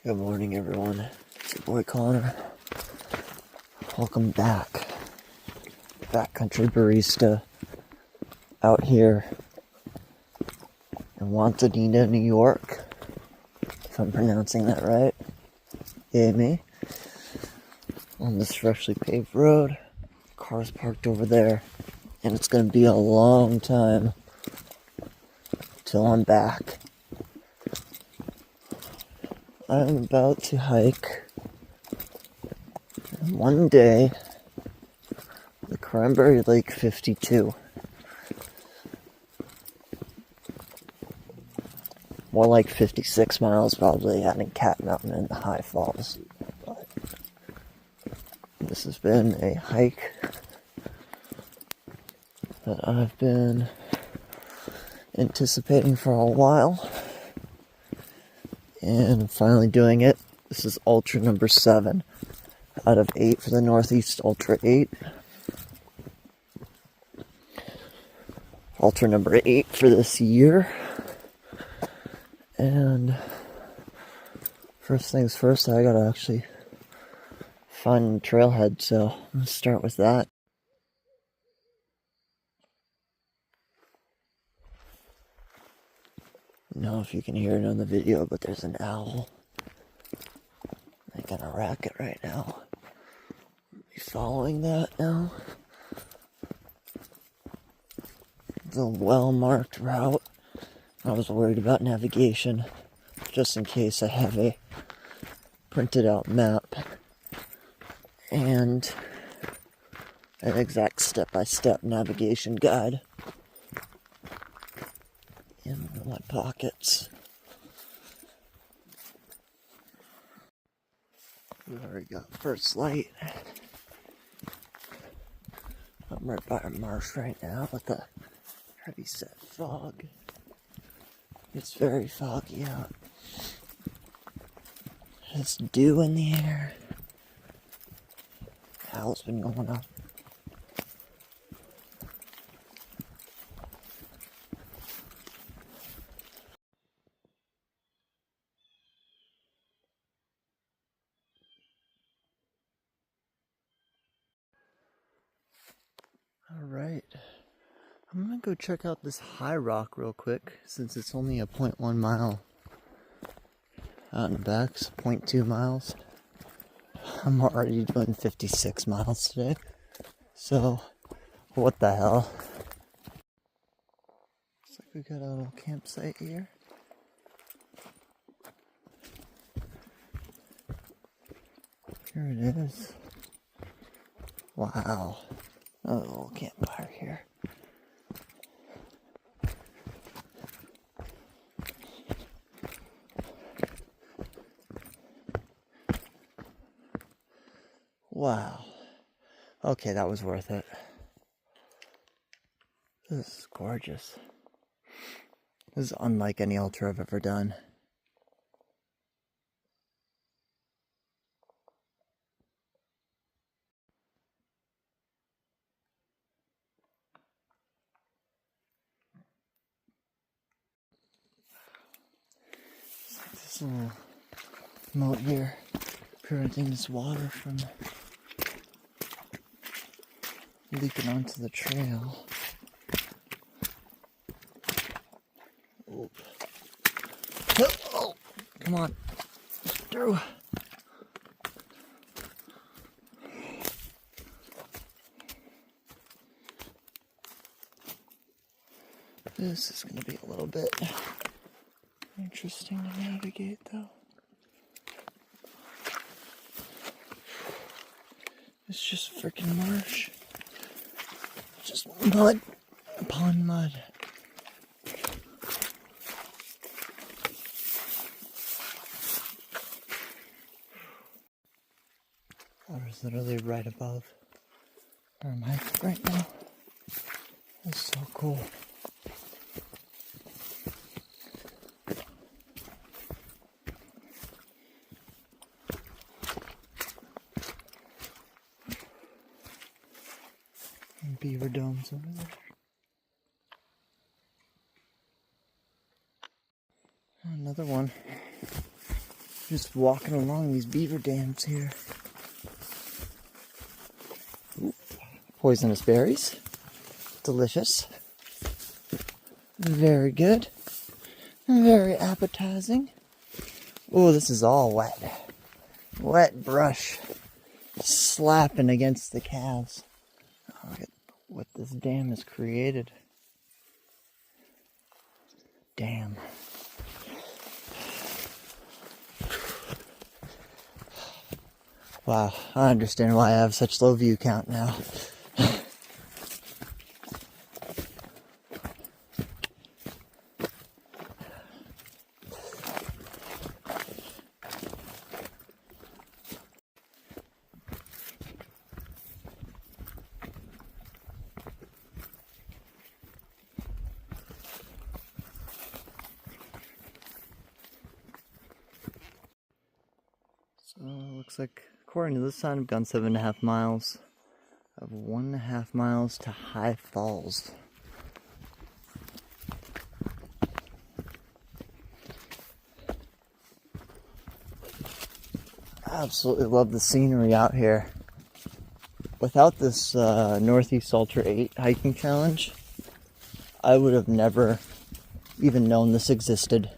Good morning, everyone. It's your boy Connor. Welcome back. Backcountry Barista out here in Wantedina, New York. If I'm pronouncing that right. Yay me. On this freshly paved road. Car's parked over there. And it's going to be a long time till I'm back. I'm about to hike in one day the Cranberry Lake 52. More like 56 miles probably, adding Cat Mountain and the High Falls. But this has been a hike that I've been anticipating for a while. And I'm finally doing it. This is Ultra number 7 out of 8 for the Northeast Ultra 8. Ultra number 8 for this year. And first things first, I gotta actually find a trailhead, so I'm gonna start with that. I don't know if you can hear it on the video, but there's an owl making a racket right now. Be following that now. It's a well-marked route. I was worried about navigation, just in case I have a printed out map and an exact step-by-step navigation guide in my pockets. We already got first light. I'm right by a marsh right now with a heavy set fog. It's very foggy out. There's dew in the air. Owl's been going up. Alright, I'm gonna go check out this high rock real quick since it's only a 0.1 mile out and back, so 0.2 miles. I'm already doing 56 miles today, so what the hell. Looks like we got a little campsite here. Here it is. Wow. Another little campfire here. Wow. Okay, that was worth it. This is gorgeous. This is unlike any ultra I've ever done. This little moat here preventing this water from leaking onto the trail. Oop. Oh, come on. Through. This is going to be a little bit interesting to navigate, though. It's just freaking marsh. Just mud upon mud. Water's literally right above where I'm hiking right now. It's so cool. And beaver domes over there. Another one. Just walking along these beaver dams here. Ooh, poisonous berries. Delicious. Very good. Very appetizing. Oh, this is all wet. Wet brush slapping against the calves. Oh, look at what this dam has created. Damn. Wow, I understand why I have such low view count now. So, looks like, according to this sign, I've gone 7.5 miles. I have 1.5 miles to High Falls. I absolutely love the scenery out here. Without this Northeast Ultra 8 hiking challenge, I would have never even known this existed.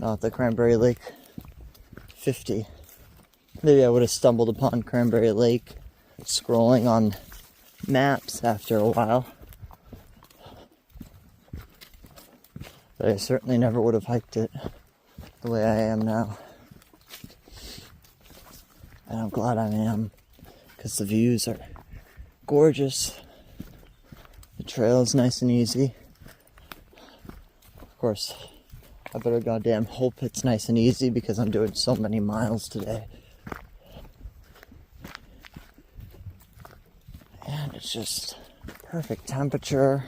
Not the Cranberry Lake 50. Maybe I would have stumbled upon Cranberry Lake scrolling on maps after a while. But I certainly never would have hiked it the way I am now. And I'm glad I am, because the views are gorgeous. The trail is nice and easy. Of course, I better goddamn hope it's nice and easy because I'm doing so many miles today. And it's just perfect temperature.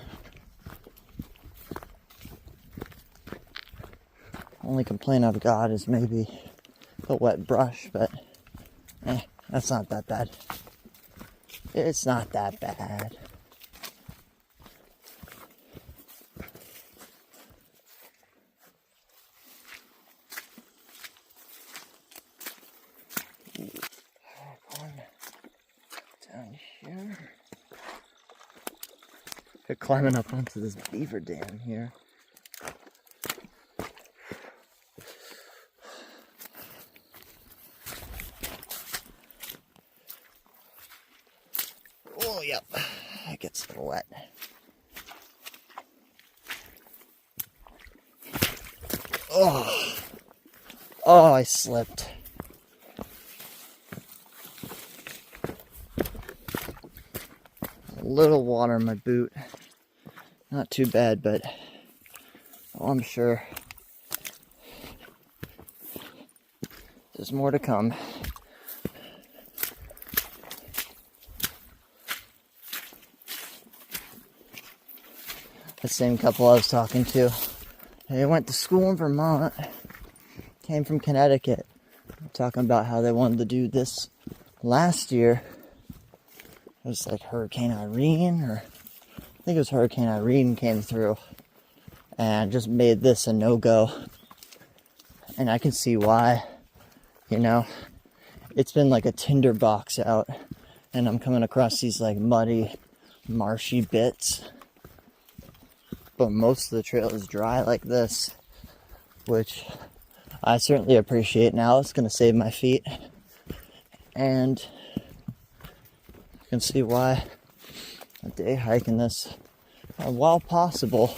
Only complaint I've got is maybe the wet brush, but that's not that bad. It's not that bad. Down here. They're climbing up onto this beaver dam here. Oh, yep. It gets a little wet. Oh. Oh, I slipped. A little water in my boot. Not too bad, but oh, I'm sure there's more to come. The same couple I was talking to, they went to school in Vermont, came from Connecticut, talking about how they wanted to do this last year. It was like Hurricane Irene, or I think it was Hurricane Irene came through and just made this a no-go. And I can see why, you know. It's been like a tinderbox out, and I'm coming across these like muddy, marshy bits. But most of the trail is dry like this, which I certainly appreciate now. It's going to save my feet. And I can see why a day hiking this, while possible,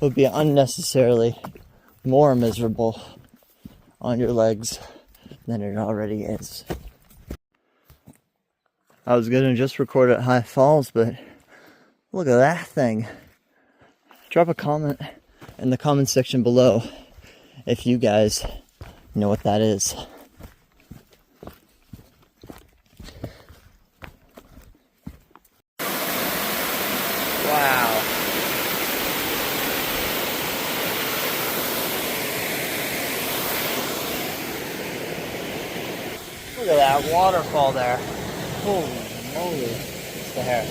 would be unnecessarily more miserable on your legs than it already is. I was gonna just record at High Falls, but look at that thing. Drop a comment in the comment section below if you guys know what that is. Wow. Look at that waterfall there. Holy moly. It's the hair.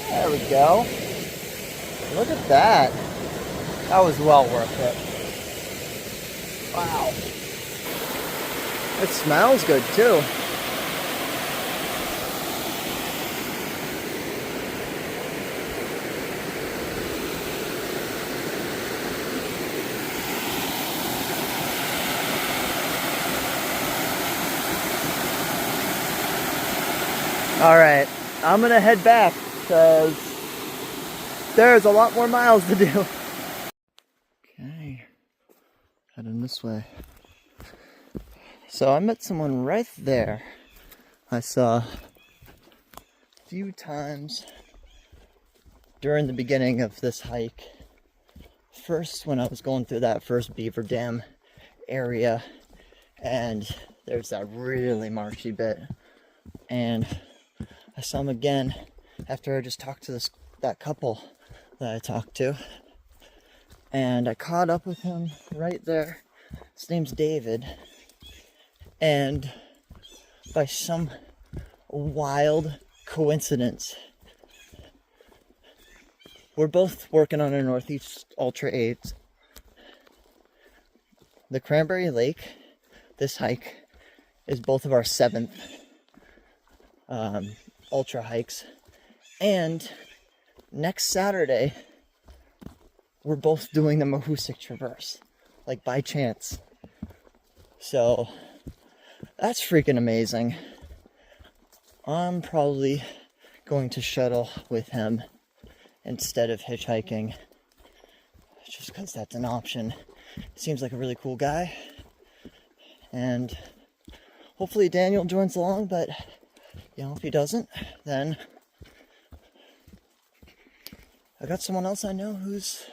There we go. Look at that. That was well worth it. Wow. It smells good too. Alright, I'm gonna head back because there's a lot more miles to do. Okay, heading this way. So I met someone right there I saw a few times during the beginning of this hike. First, when I was going through that first beaver dam area, and there's that really marshy bit, and I saw him again after I just talked to that couple that I talked to, and I caught up with him right there. His name's David, and by some wild coincidence, we're both working on our Northeast Ultra 8s. The Cranberry Lake, this hike, is both of our 7th ultra hikes, and next Saturday we're both doing the Mahoosuc Traverse, like by chance. So that's freaking amazing. I'm probably going to shuttle with him instead of hitchhiking, just because that's an option. Seems like a really cool guy, and hopefully Daniel joins along, but you know, if he doesn't, then I got someone else I know who's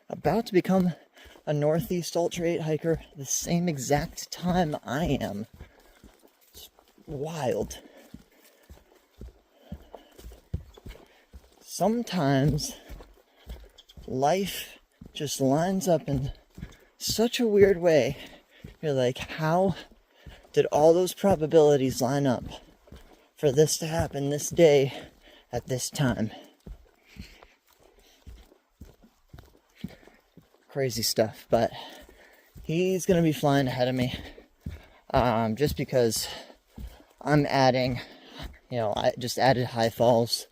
about to become a Northeast Ultra 8 hiker the same exact time I am. It's wild. Sometimes life just lines up in such a weird way. You're like, how did all those probabilities line up for this to happen this day at this time? Crazy stuff, but he's gonna be flying ahead of me, just because I'm adding, you know, I just added High Falls.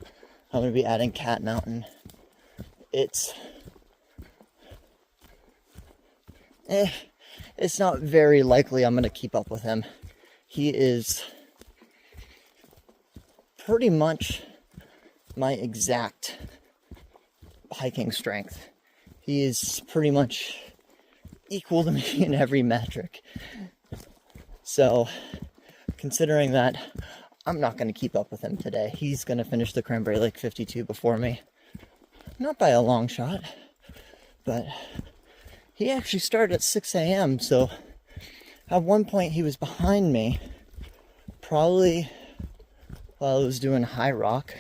I'm gonna be adding Cat Mountain. It's not very likely I'm gonna keep up with him. He is pretty much my exact hiking strength. He is pretty much equal to me in every metric. So, considering that, I'm not going to keep up with him today. He's going to finish the Cranberry Lake 52 before me. Not by a long shot, but he actually started at 6 a.m. So, at one point he was behind me, probably while I was doing High Rock,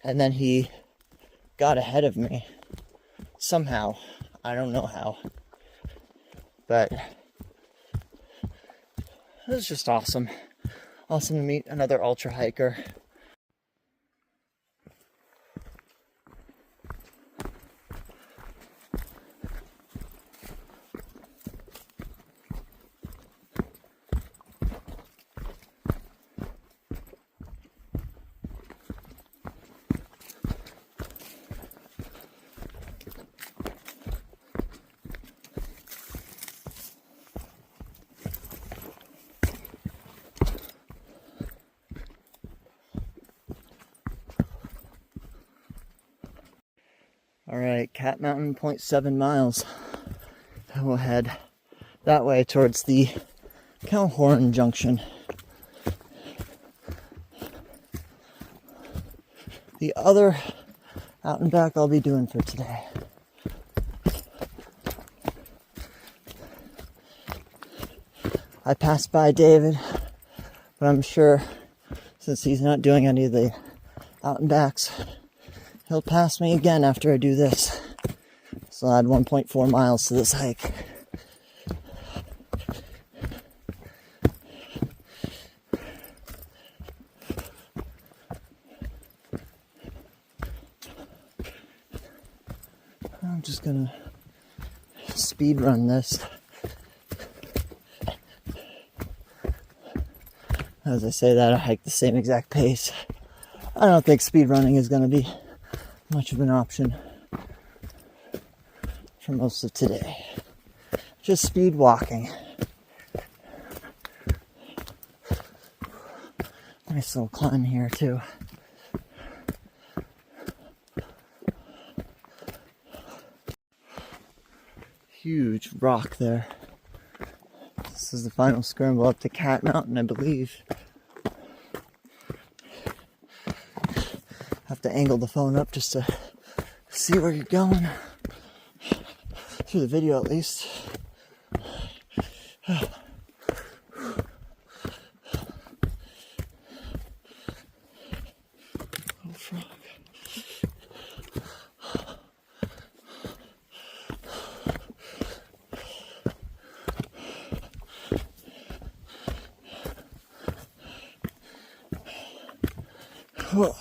and then he got ahead of me somehow. I don't know how, but it was just awesome. Awesome to meet another ultra hiker. Alright, Cat Mountain, 0.7 miles. And we'll head that way towards the Calhoun Junction. The other out and back I'll be doing for today. I passed by David, but I'm sure since he's not doing any of the out and backs, he'll pass me again after I do this. So I'll add 1.4 miles to this hike. I'm just gonna speed run this. As I say that, I hike the same exact pace. I don't think speed running is gonna be much of an option for most of today. Just speed walking. Nice little climb here too. Huge rock there. This is the final scramble up to Cat Mountain, I believe. Have to angle the phone up just to see where you're going. Through the video at least. Oh, frog. Oh.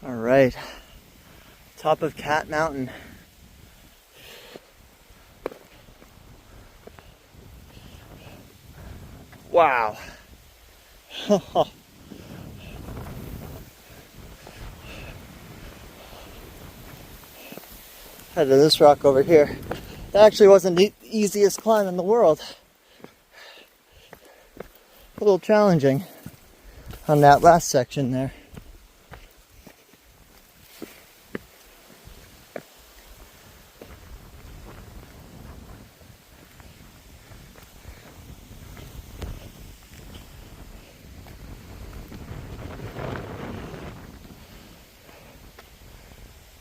All right, top of Cat Mountain. Wow. Head to this rock over here. That actually wasn't the easiest climb in the world. A little challenging on that last section there.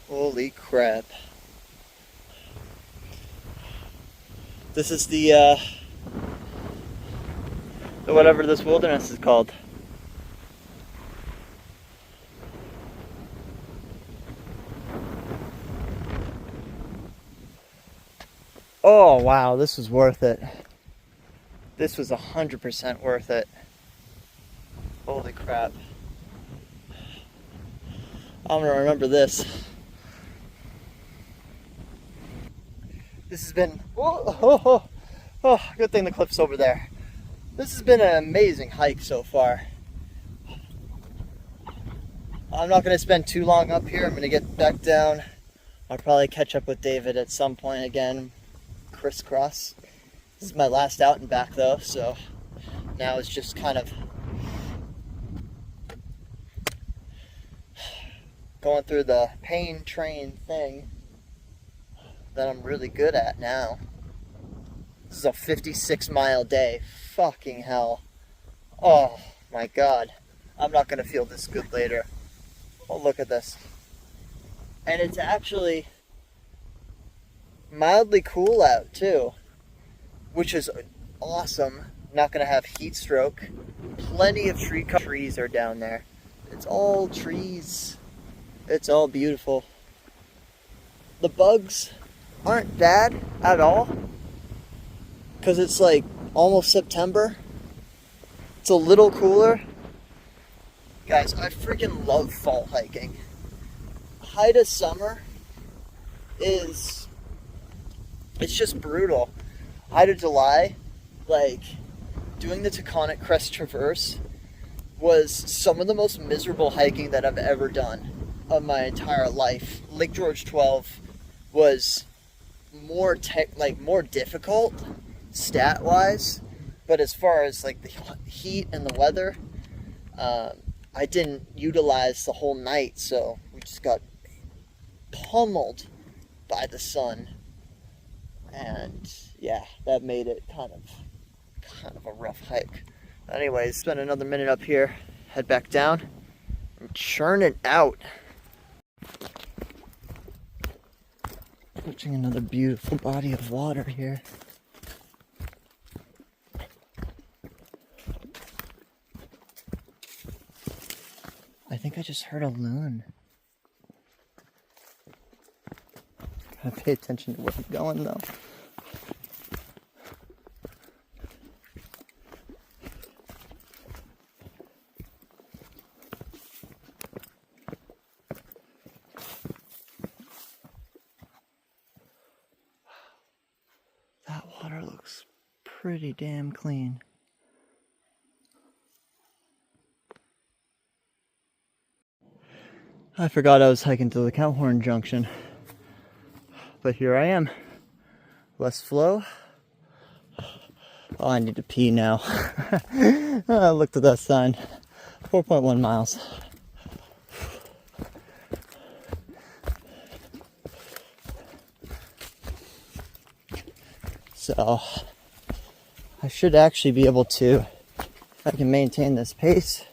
Holy crap. This is the whatever this wilderness is called. Oh wow, this was worth it. This was 100% worth it. Holy crap. I'm gonna remember this. This has been, good thing the cliff's over there. This has been an amazing hike so far. I'm not going to spend too long up here. I'm going to get back down. I'll probably catch up with David at some point again. Crisscross. This is my last out and back though, so now it's just kind of going through the pain train thing that I'm really good at now. This is a 56-mile day. Fucking hell. Oh my god. I'm not gonna feel this good later. Oh, look at this. And it's actually mildly cool out too, which is awesome. Not gonna have heat stroke. Plenty of trees are down there. It's all trees. It's all beautiful. The bugs aren't bad at all because it's like almost September. It's a little cooler. Guys, I freaking love fall hiking. Height of summer it's just brutal. Height of July, like doing the Taconic Crest Traverse was some of the most miserable hiking that I've ever done of my entire life. Lake George 12 was more more difficult stat wise, but as far as like the heat and the weather, I didn't utilize the whole night, so we just got pummeled by the sun, and yeah, that made it kind of a rough hike. Anyways, spend another minute up here, head back down, and churn it out. Watching another beautiful body of water here. I think I just heard a loon. Gotta pay attention to where I'm going though. That water looks pretty damn clean. I forgot I was hiking to the Cowhorn Junction, but here I am. Less flow. Oh, I need to pee now. I looked at that sign. 4.1 miles. So, I should actually be able to, if I can maintain this pace,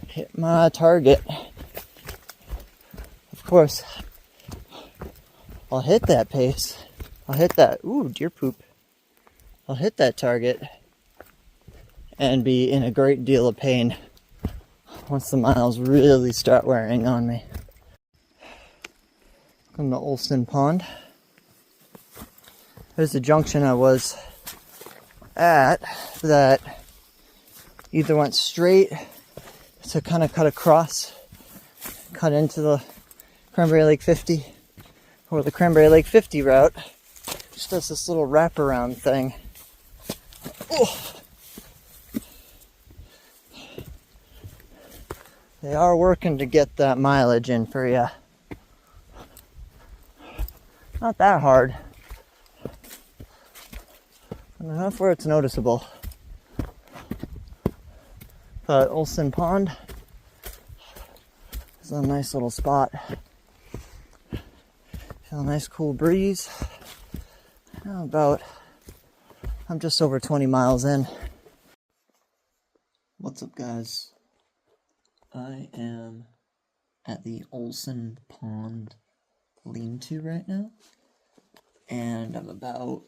hit my target. Of course, I'll hit that pace. I'll hit that, ooh, deer poop. I'll hit that target and be in a great deal of pain once the miles really start wearing on me. Come to Olson Pond. There's the junction I was at that either went straight to kind of cut across, cut into the Cranberry Lake 50, or the Cranberry Lake 50 route. Just does this little wraparound thing. Oh. They are working to get that mileage in for you. Not that hard. Enough where it's noticeable. But Olson Pond is a nice little spot. Feel a nice cool breeze. I'm just over 20 miles in. What's up, guys? I am at the Olson Pond lean-to right now, and I'm about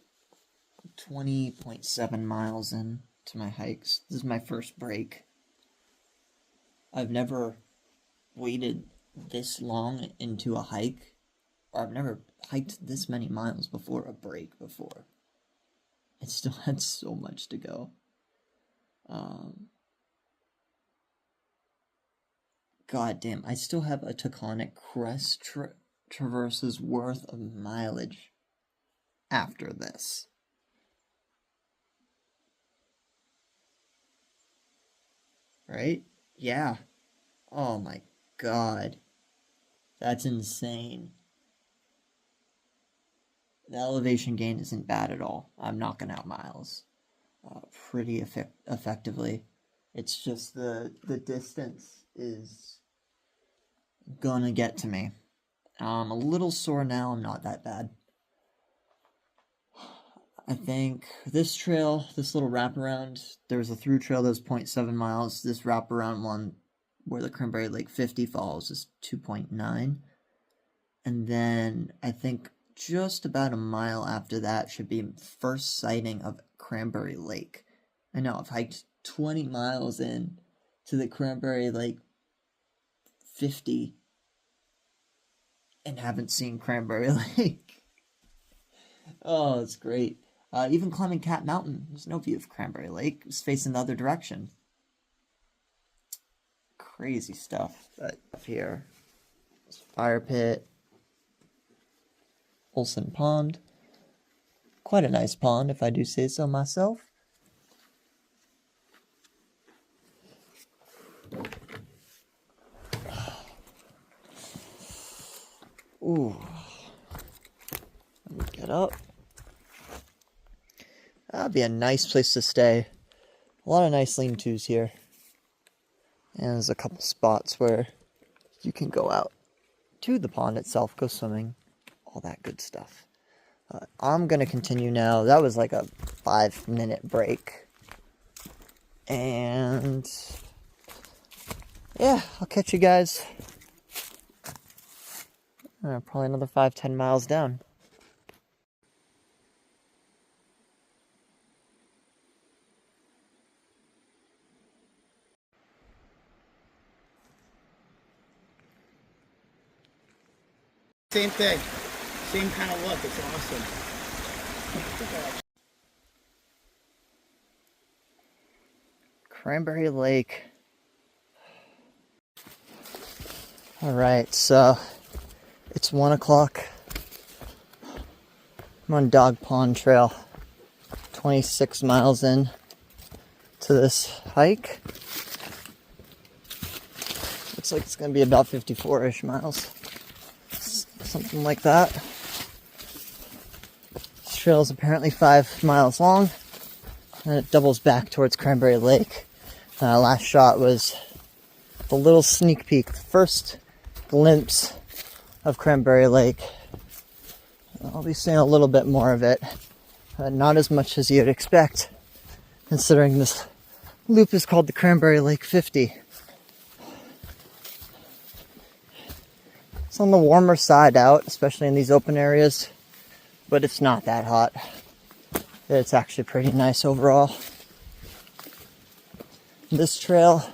20.7 miles in to my hikes. This is my first break. I've never waited this long into a hike, or I've never hiked this many miles before a break before. It still had so much to go. God damn, I still have a Taconic Crest Traverse's worth of mileage after this. Right? Yeah. Oh my god. That's insane. The elevation gain isn't bad at all. I'm knocking out miles pretty effectively. It's just the distance is gonna get to me. I'm a little sore now. I'm not that bad. I think this trail, this little wraparound, there was a through trail that was 0.7 miles. This wraparound one where the Cranberry Lake 50 falls is 2.9. And then I think just about a mile after that should be first sighting of Cranberry Lake. I know, I've hiked 20 miles in to the Cranberry Lake 50 and haven't seen Cranberry Lake. Oh, it's great. Even climbing Cat Mountain, there's no view of Cranberry Lake. It's facing the other direction. Crazy stuff. But up here, fire pit, Olson Pond. Quite a nice pond, if I do say so myself. Ooh. it up. That'd be a nice place to stay. A lot of nice lean-tos here. And there's a couple spots where you can go out to the pond itself, go swimming, all that good stuff. I'm going to continue now. That was like a 5-minute break. And yeah, I'll catch you guys probably another 5-10 miles down. Same thing. Same kind of look. It's awesome. Cranberry Lake. Alright, so it's 1 o'clock. I'm on Dog Pond Trail. 26 miles in to this hike. Looks like it's going to be about 54-ish miles. Something like that. This trail is apparently 5 miles long, and it doubles back towards Cranberry Lake. Last shot was the little sneak peek, the first glimpse of Cranberry Lake. I'll be seeing a little bit more of it, not as much as you'd expect, considering this loop is called the Cranberry Lake 50. It's on the warmer side out, especially in these open areas, but it's not that hot. It's actually pretty nice overall. This trail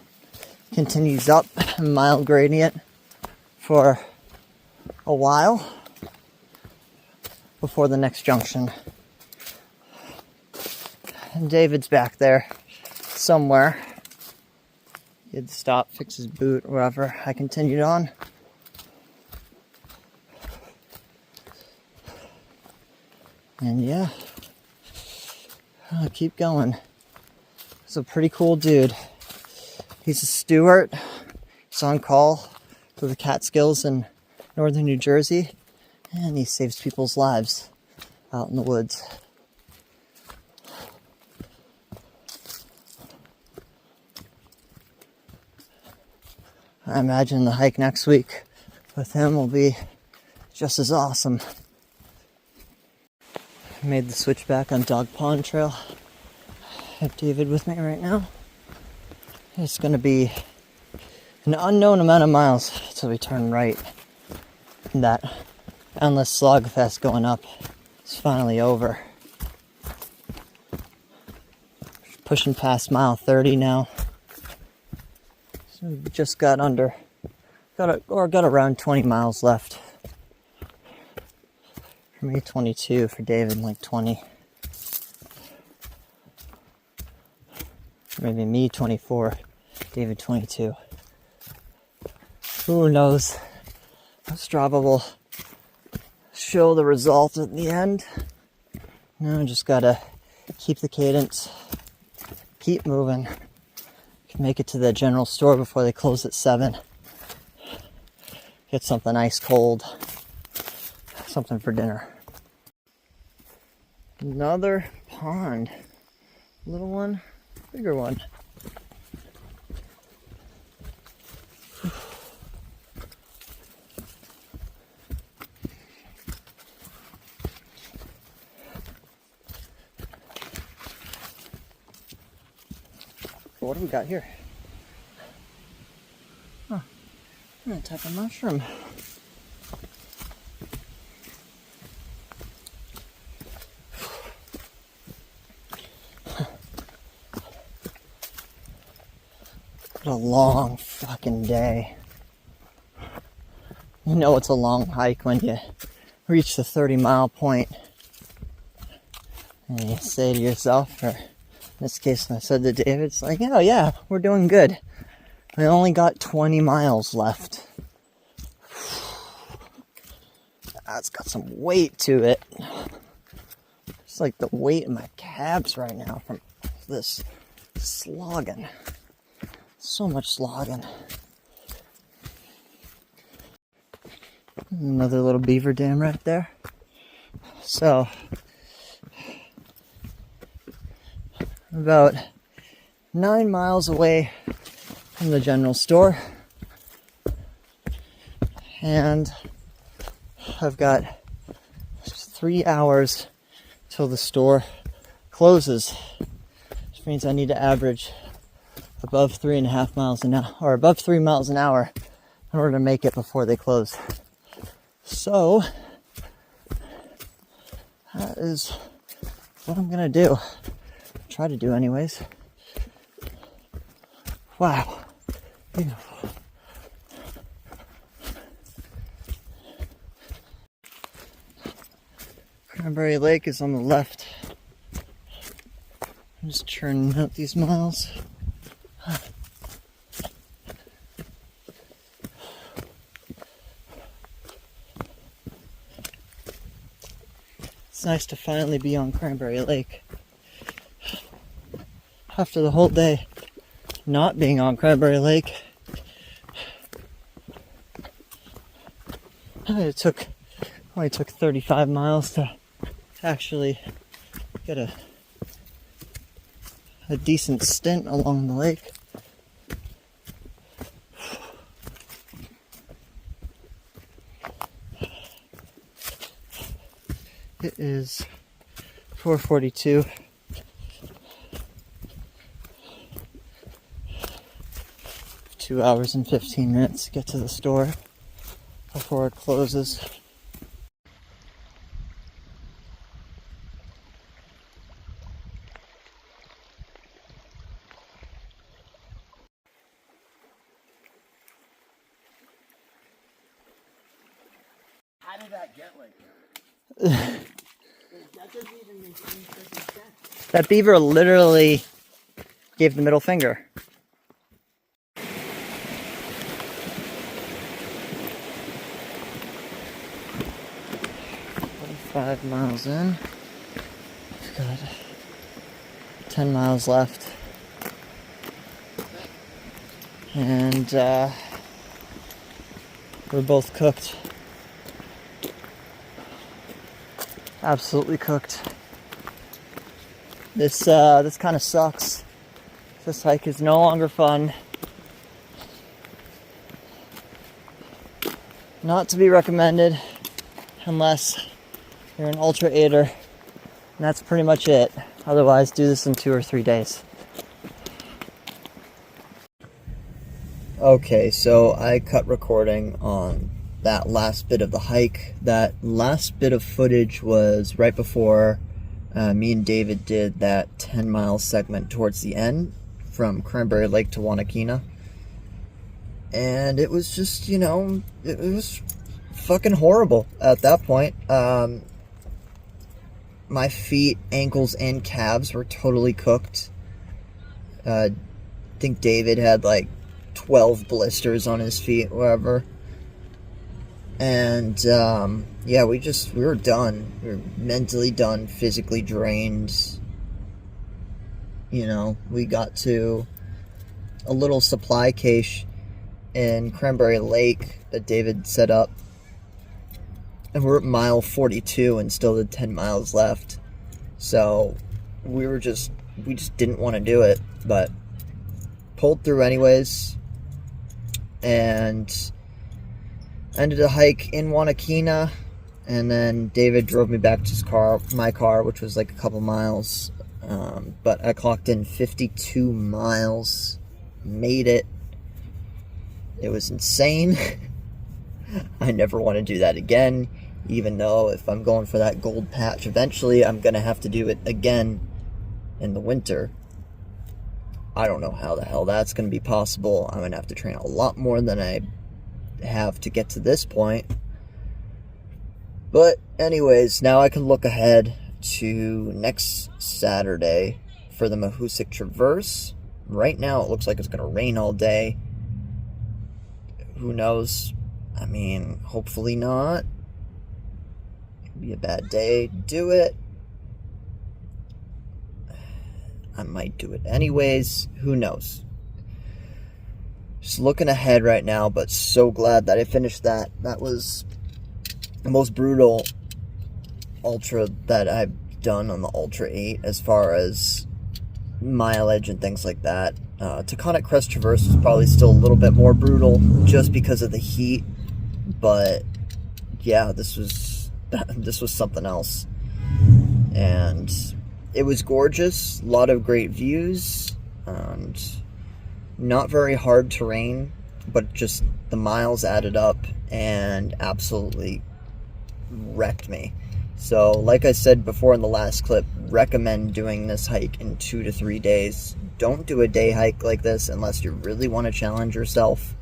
continues up a mild gradient for a while before the next junction. And David's back there somewhere. He had to stop, fix his boot, or whatever. I continued on. And yeah, I'll keep going. He's a pretty cool dude. He's a steward. He's on call for the Catskills in northern New Jersey, and he saves people's lives out in the woods. I imagine the hike next week with him will be just as awesome. I made the switch back on Dog Pond Trail. I have David with me right now. It's going to be an unknown amount of miles until we turn right. And that endless slogfest going up is finally over. Pushing past mile 30 now. So we just got around 20 miles left. For me, 22. For David, like 20. Maybe me, 24. David, 22. Who knows? Strava will show the result at the end. Now, just gotta keep the cadence. Keep moving. Can make it to the general store before they close at 7. Get something ice cold. Something for dinner. Another pond. Little one, bigger one. What do we got here? Huh. A type of mushroom. What a long fucking day. You know it's a long hike when you reach the 30-mile point. And you say to yourself, or in this case I said to David, it's like, oh yeah, we're doing good. We only got 20 miles left. That's got some weight to it. It's like the weight in my calves right now from this slogging. So much slogging. Another little beaver dam right there. So, about 9 miles away from the general store, and I've got 3 hours till the store closes, which means I need to average above 3.5 miles an hour, or above 3 miles an hour, in order to make it before they close. So that is what I'm gonna do. Try to do anyways. Wow. Beautiful. Cranberry Lake is on the left. I'm just churning out these miles. It's nice to finally be on Cranberry Lake. After the whole day not being on Cranberry Lake, it only took 35 miles to actually get a decent stint along the lake. It is 4:42. Two hours and 15 minutes to get to the store before it closes. How did that get like that? That doesn't even make any sense. That beaver literally gave the middle finger. 5 miles in. We've got 10 miles left. And we're both cooked. Absolutely cooked. This kind of sucks. This hike is no longer fun. Not to be recommended unless you're an ultra aider, and that's pretty much it. Otherwise, do this in 2 or 3 days. Okay, so I cut recording on that last bit of the hike. That last bit of footage was right before me and David did that 10-mile segment towards the end from Cranberry Lake to Wanakina. And it was just, it was fucking horrible at that point. My feet, ankles, and calves were totally cooked. I think David had like 12 blisters on his feet, whatever. And yeah, we were done. We were mentally done, physically drained. We got to a little supply cache in Cranberry Lake that David set up. And we're at mile 42 and still had 10 miles left. So we just didn't want to do it, but pulled through anyways. And ended a hike in Wanakina, and then David drove me back to my car, which was like a couple miles. But I clocked in 52 miles, made it. It was insane. I never want to do that again, even though if I'm going for that gold patch eventually, I'm going to have to do it again in the winter. I don't know how the hell that's going to be possible. I'm going to have to train a lot more than I have to get to this point. But anyways, now I can look ahead to next Saturday for the Mahoosuc Traverse. Right now it looks like it's going to rain all day. Who knows? I mean, hopefully not. It'd be a bad day to do it. I might do it anyways. Who knows? Just looking ahead right now, but so glad that I finished that. That was the most brutal ultra that I've done on the Ultra 8 as far as mileage and things like that. Taconic Crest Traverse was probably still a little bit more brutal just because of the heat, but yeah, this was something else. And it was gorgeous, a lot of great views, and not very hard terrain, but just the miles added up and absolutely wrecked me. So like I said before in the last clip, recommend doing this hike in 2 to 3 days. Don't do a day hike like this unless you really want to challenge yourself.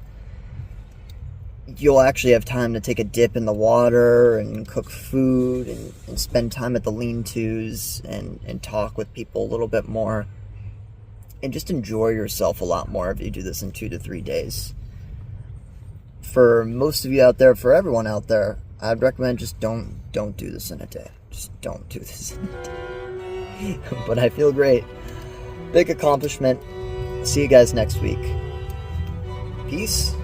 You'll actually have time to take a dip in the water and cook food and spend time at the lean-tos and talk with people a little bit more. And just enjoy yourself a lot more if you do this in 2 to 3 days. For most of you out there, for everyone out there, I'd recommend just don't do this in a day. Just don't do this in a day. But I feel great. Big accomplishment. See you guys next week. Peace.